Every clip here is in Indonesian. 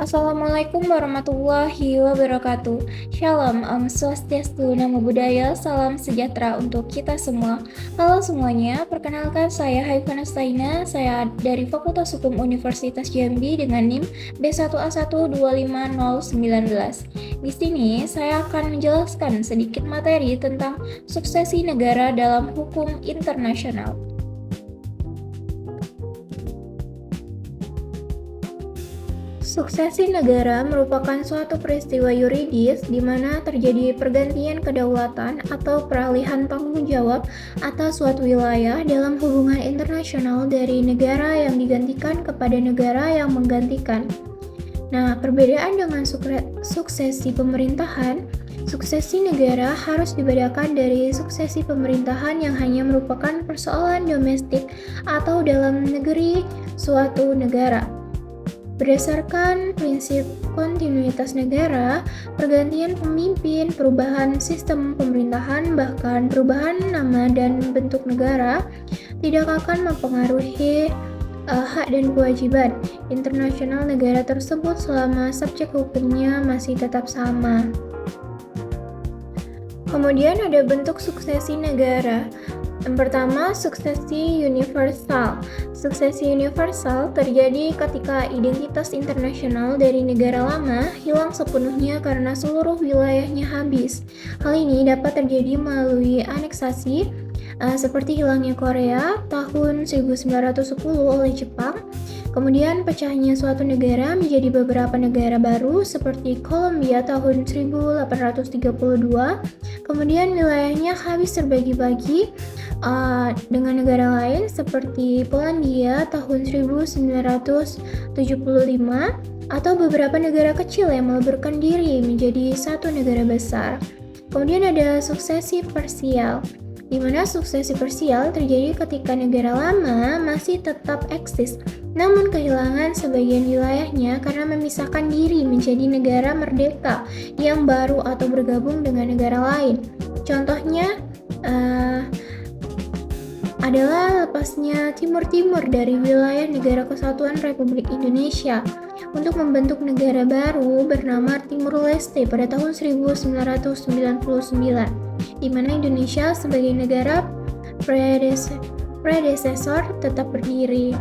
Assalamualaikum warahmatullahi wabarakatuh. Shalom, Om Swastiastu, Namo Buddhaya, salam sejahtera untuk kita semua. Halo semuanya, perkenalkan saya Haifan Astaina, saya dari Fakultas Hukum Universitas Jambi dengan NIM B1A1250019. Di sini saya akan menjelaskan sedikit materi tentang suksesi negara dalam hukum internasional. Suksesi negara merupakan suatu peristiwa yuridis di mana terjadi pergantian kedaulatan atau peralihan tanggung jawab atas suatu wilayah dalam hubungan internasional dari negara yang digantikan kepada negara yang menggantikan. Nah, perbedaan dengan suksesi pemerintahan, suksesi negara harus dibedakan dari suksesi pemerintahan yang hanya merupakan persoalan domestik atau dalam negeri suatu negara. Berdasarkan prinsip kontinuitas negara, pergantian pemimpin, perubahan sistem pemerintahan, bahkan perubahan nama dan bentuk negara tidak akan mempengaruhi hak dan kewajiban internasional negara tersebut selama subjek hukumnya masih tetap sama. Kemudian ada bentuk suksesi negara. Yang pertama, suksesi universal. Suksesi universal terjadi ketika identitas internasional dari negara lama hilang sepenuhnya karena seluruh wilayahnya habis. Hal ini dapat terjadi melalui aneksasi, seperti hilangnya Korea tahun 1910 oleh Jepang, kemudian pecahnya suatu negara menjadi beberapa negara baru seperti Kolombia tahun 1832, kemudian wilayahnya habis terbagi-bagi dengan negara lain seperti Polandia tahun 1975, atau beberapa negara kecil yang meleburkan diri menjadi satu negara besar. Kemudian ada suksesi parsial, di mana suksesi parsial terjadi ketika negara lama masih tetap eksis, namun kehilangan sebagian wilayahnya karena memisahkan diri menjadi negara merdeka yang baru atau bergabung dengan negara lain. Contohnya adalah lepasnya Timur Timur dari wilayah Negara Kesatuan Republik Indonesia untuk membentuk negara baru bernama Timur Leste pada tahun 1999, di mana Indonesia sebagai negara predesesor tetap berdiri.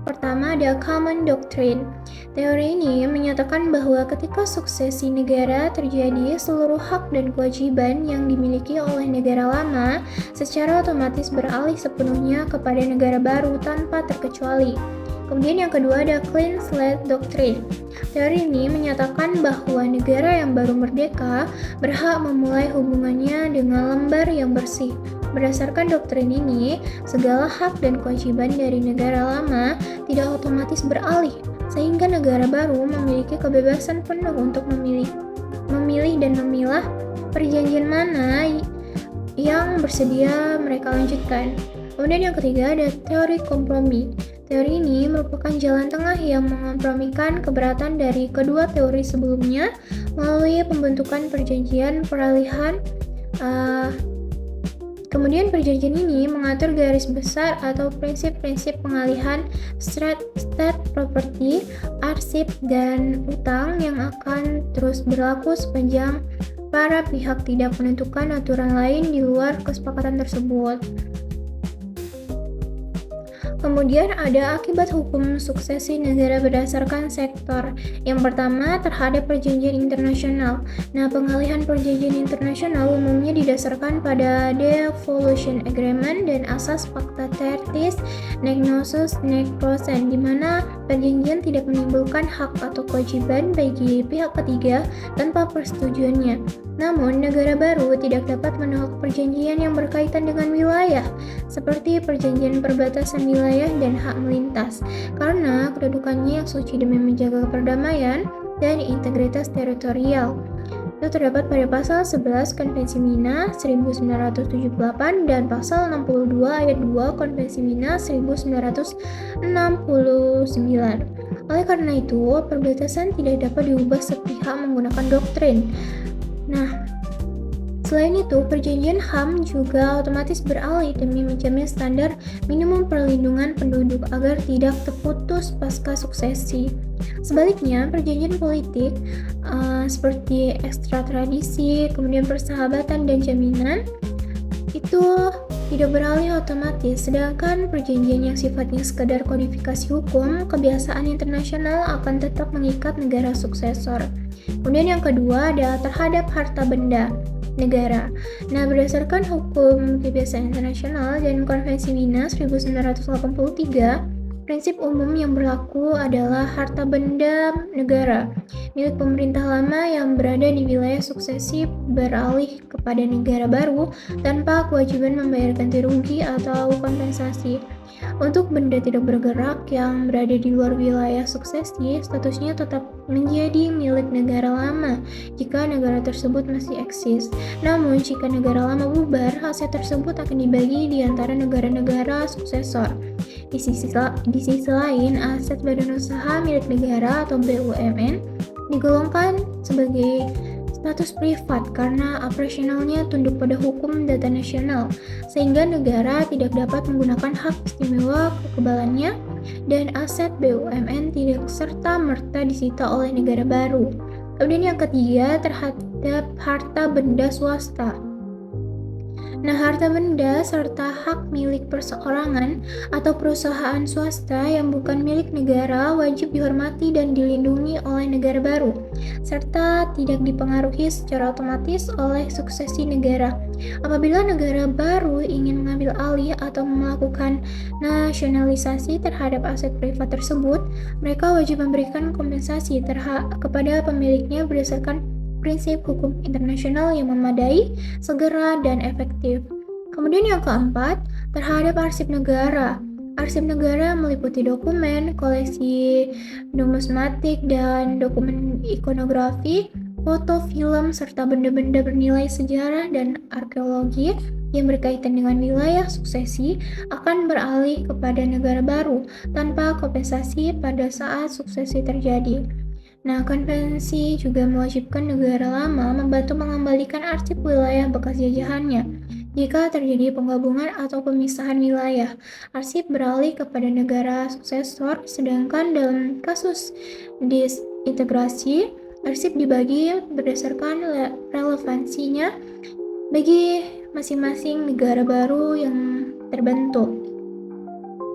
Pertama ada Common Doctrine. Teori ini menyatakan bahwa ketika suksesi negara terjadi, seluruh hak dan kewajiban yang dimiliki oleh negara lama secara otomatis beralih sepenuhnya kepada negara baru tanpa terkecuali. Kemudian yang kedua ada Clean Slate Doctrine. Teori ini menyatakan bahwa negara yang baru merdeka berhak memulai hubungannya dengan lembar yang bersih. Berdasarkan doktrin ini, segala hak dan kewajiban dari negara lama tidak otomatis beralih, sehingga negara baru memiliki kebebasan penuh untuk memilih dan memilah perjanjian mana yang bersedia mereka lanjutkan. Kemudian yang ketiga ada teori kompromi. Teori ini merupakan jalan tengah yang mengkompromikan keberatan dari kedua teori sebelumnya melalui pembentukan perjanjian peralihan. Kemudian perjanjian ini mengatur garis besar atau prinsip-prinsip pengalihan state property, arsip, dan utang yang akan terus berlaku sepanjang para pihak tidak menentukan aturan lain di luar kesepakatan tersebut. Kemudian ada akibat hukum suksesi negara berdasarkan sektor. Yang pertama terhadap perjanjian internasional. Nah, pengalihan perjanjian internasional umumnya didasarkan pada Devolution Agreement dan asas Pacta Tertis nec nosus nec prosen, di mana perjanjian tidak menimbulkan hak atau kewajiban bagi pihak ketiga tanpa persetujuannya. Namun, negara baru tidak dapat menolak perjanjian yang berkaitan dengan wilayah, seperti perjanjian perbatasan wilayah dan hak melintas, karena kedudukannya yang suci demi menjaga perdamaian dan integritas teritorial. Itu terdapat pada pasal 11 Konvensi Wina 1978 dan pasal 62 ayat 2 Konvensi Wina 1969. Oleh karena itu, perbatasan tidak dapat diubah sepihak menggunakan doktrin. Nah, Selain itu, perjanjian HAM juga otomatis beralih demi menjamin standar minimum perlindungan penduduk agar tidak terputus pasca suksesi. Sebaliknya, perjanjian politik seperti ekstradisi, kemudian persahabatan dan jaminan itu tidak beralih otomatis, sedangkan perjanjian yang sifatnya sekadar kodifikasi hukum, kebiasaan internasional akan tetap mengikat negara suksesor. Kemudian yang kedua adalah terhadap harta benda negara. Nah, berdasarkan hukum kebiasaan internasional dan Konvensi Wina 1983, prinsip umum yang berlaku adalah harta benda negara milik pemerintah lama yang berada di wilayah suksesi beralih kepada negara baru tanpa kewajiban membayar ganti rugi atau kompensasi. Untuk benda tidak bergerak yang berada di luar wilayah suksesi, statusnya tetap menjadi milik negara lama jika negara tersebut masih eksis. Namun, jika negara lama bubar, aset tersebut akan dibagi di antara negara-negara suksesor. Di sisi lain, aset badan usaha milik negara atau BUMN digolongkan sebagai status privat karena operasionalnya tunduk pada hukum data nasional, sehingga negara tidak dapat menggunakan hak istimewa kekebalannya dan aset BUMN tidak serta-merta disita oleh negara baru. Kemudian yang ketiga, terhadap harta benda swasta. Nah, harta benda serta hak milik perseorangan atau perusahaan swasta yang bukan milik negara wajib dihormati dan dilindungi oleh negara baru, serta tidak dipengaruhi secara otomatis oleh suksesi negara. Apabila negara baru ingin mengambil alih atau melakukan nasionalisasi terhadap aset privat tersebut, mereka wajib memberikan kompensasi kepada pemiliknya berdasarkan prinsip hukum internasional yang memadai, segera, dan efektif. Kemudian yang keempat, terhadap arsip negara. Arsip negara meliputi dokumen, koleksi numismatik, dan dokumen ikonografi, foto, film, serta benda-benda bernilai sejarah dan arkeologi yang berkaitan dengan wilayah suksesi akan beralih kepada negara baru tanpa kompensasi pada saat suksesi terjadi. Nah, konvensi juga mewajibkan negara lama membantu mengembalikan arsip wilayah bekas jajahannya. Jika terjadi penggabungan atau pemisahan wilayah, arsip beralih kepada negara suksesor, sedangkan dalam kasus disintegrasi, arsip dibagi berdasarkan relevansinya bagi masing-masing negara baru yang terbentuk.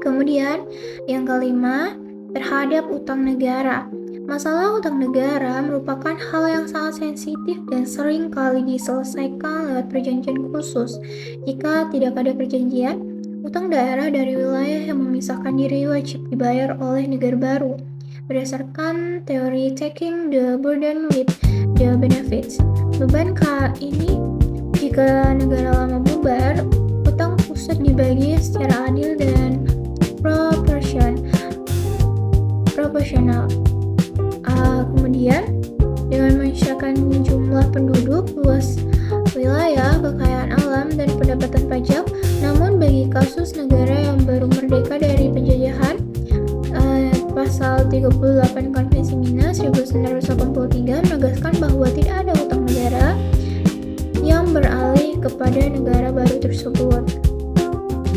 Kemudian, yang kelima, terhadap utang negara. Masalah utang negara merupakan hal yang sangat sensitif dan sering kali diselesaikan lewat perjanjian khusus. Jika tidak ada perjanjian, utang daerah dari wilayah yang memisahkan diri wajib dibayar oleh negara baru berdasarkan teori taking the burden with the benefits. Beban ini jika negara lama bubar, utang pusat dibagi secara adil dan proporsional. Kemudian, dengan menyesuaikan jumlah penduduk, luas wilayah, kekayaan alam, dan pendapatan pajak, namun bagi kasus negara yang baru merdeka dari penjajahan, pasal 38 Konvensi Wina 1983 menegaskan bahwa tidak ada utang negara yang beralih kepada negara baru tersebut.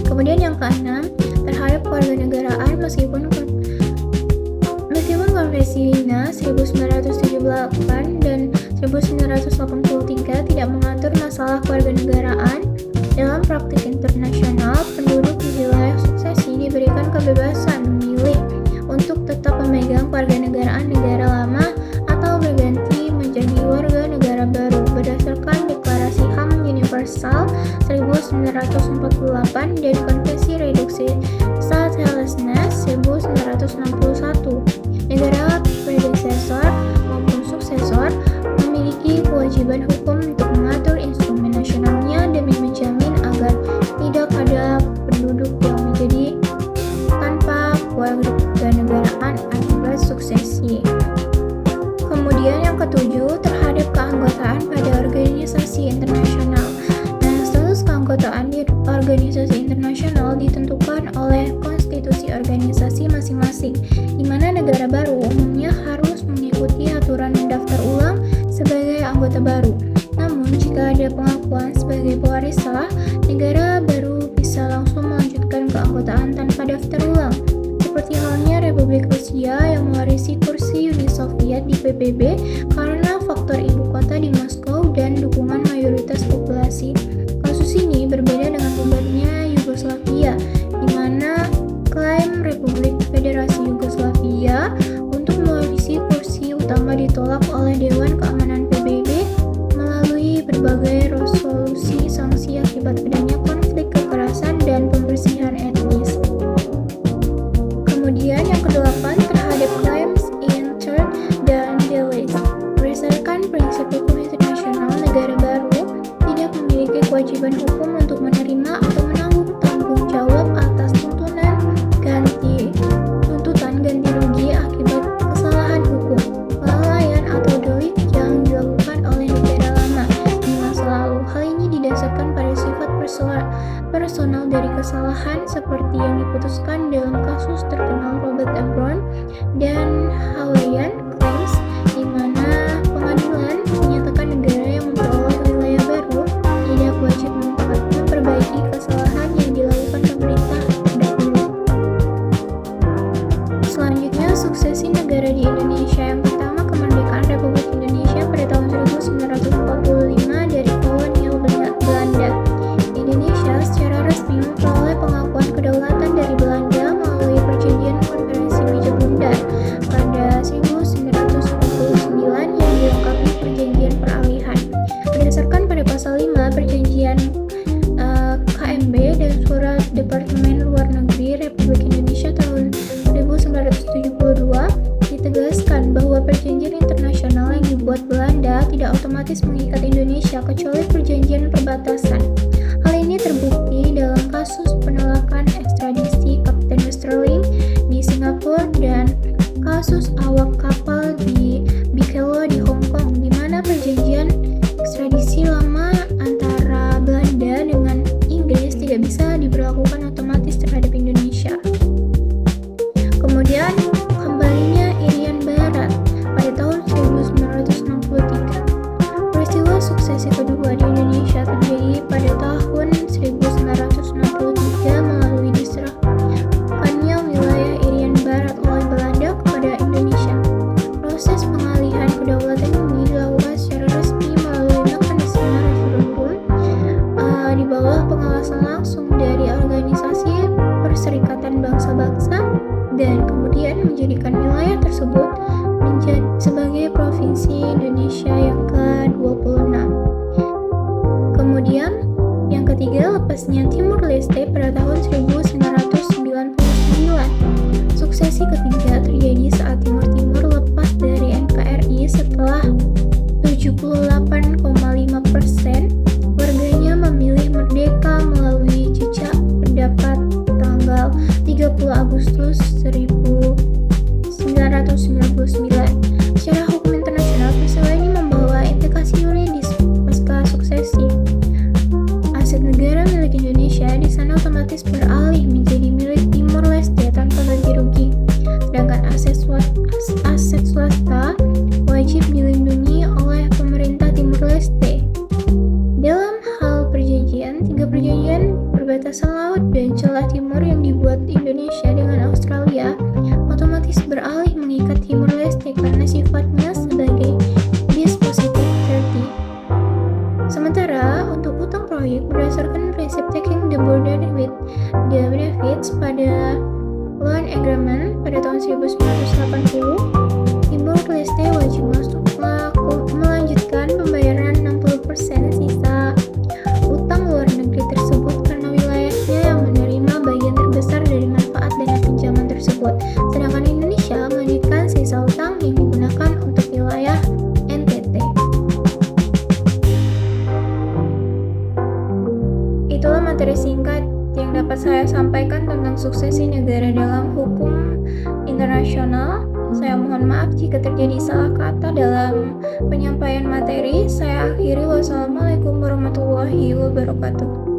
Kemudian yang keenam, terhadap kewarganegaraan meskipun Konvensi Wina 1978 dan 1983 tidak mengatur masalah kewarganegaraan, dalam praktik internasional, penduduk di wilayah suksesi diberikan kebebasan memilih untuk tetap memegang kewarganegaraan negara lama atau berganti menjadi warga negara baru berdasarkan Deklarasi HAM Universal 1948 dan Konvensi Reduksi Statelessness 1961. Negara predesesor maupun suksesor memiliki kewajiban hukum untuk mengatur instrumen nasionalnya demi menjamin agar tidak ada penduduk yang menjadi tanpa kewarganegaraan akibat suksesi. Kemudian yang ketujuh, terhadap keanggotaan pada organisasi internasional. Nah, status keanggotaan di organisasi internasional ditentukan oleh konstitusi organisasi masing-masing, di mana negara baru umumnya harus mengikuti aturan mendaftar ulang sebagai anggota baru. Namun, jika ada pengakuan berawal dari kesalahan seperti yang diputuskan dalam kasus terkenal Robert Abron dan Hawaiian Claims, di mana pengadilan menyatakan negara yang memperoleh wilayah baru tidak wajib memperbaiki kesalahan yang dilakukan pemerintah terdahulu. Selanjutnya, suksesi negara di Indonesia. Yang pertama, kemerdekaan Republik Indonesia pada tahun 1945 dari kolonial Belanda. Indonesia secara resmi memperoleh pengakuan kedaulatan dari Belanda melalui Perjanjian Konferensi Meja Bundar pada 1949 yang dilengkapi Perjanjian Peralihan. Berdasarkan pada pasal 5 Perjanjian KMB dan Surat Departemen Luar Negeri Republik Indonesia tahun 1972, ditegaskan bahwa perjanjian internasional yang dibuat Belanda tidak otomatis mengikat Indonesia kecuali perjanjian perbatasan. Hal ini terbukti dalam kasus penolakan ekstradisi Kapten Westerling di Singapura dan kasus awak kapal di Bikelo di Hong Kong, di mana perjanjian ekstradisi lama antara Belanda dengan Inggris tidak bisa diberlakukan otomatis terhadap Indonesia. Kemudian, kembalinya Irian Barat pada tahun 1963. Peristiwa suksesi kedua di Indonesia terjadi pada tahun 1963 melalui diserahkannya wilayah Irian Barat oleh Belanda kepada Indonesia. Proses pengalihan kedaulatan ini dilakukan secara resmi melalui mekanisme referendum di bawah pengawasan langsung dari Organisasi Perserikatan Bangsa-Bangsa, dan kemudian menjadikan wilayah tersebut menjadi sebagai Provinsi Indonesia yang ke-26. Kemudian, yang ketiga, lepasnya Timur Leste pada tahun 1999. Suksesi ketiga terjadi saat Timur Timur lepas dari NKRI setelah 78,5% warganya memilih merdeka melalui jejak pendapat tanggal 30 Agustus 1999. Secara hukum internasional, peristiwa ini membawa implikasi yuridis pasca suksesi. Aset negara milik Indonesia di sana otomatis beralih menjadi milik Timur Leste tanpa ganti rugi, sedangkan aset swasta wajib dilindungi oleh pemerintah Timur Leste. Dalam hal perjanjian, 3 perjanjian perbatasan laut dan celah timur yang dibuat Indonesia dengan Australia otomatis beralih mengikat Timur Leste karena sifatnya sebagai dispositif treaty. Sementara untuk utang proyek berdasarkan prinsip taking the burden with the benefits pada Loan Agreement pada tahun 1980, Timur Leste wajib melanjutkan pembayaran 60% sisa utang luar negeri tersebut karena wilayahnya yang menerima bagian terbesar dari manfaat dana pinjaman tersebut, sedangkan Indonesia melanjutkan sisa utang yang digunakan untuk wilayah NTT. Itulah materi singkat yang dapat saya sampaikan tentang suksesi negara dalam hukum internasional. Saya mohon maaf jika terjadi salah kata dalam penyampaian materi. Saya akhiri. Wassalamualaikum warahmatullahi wabarakatuh.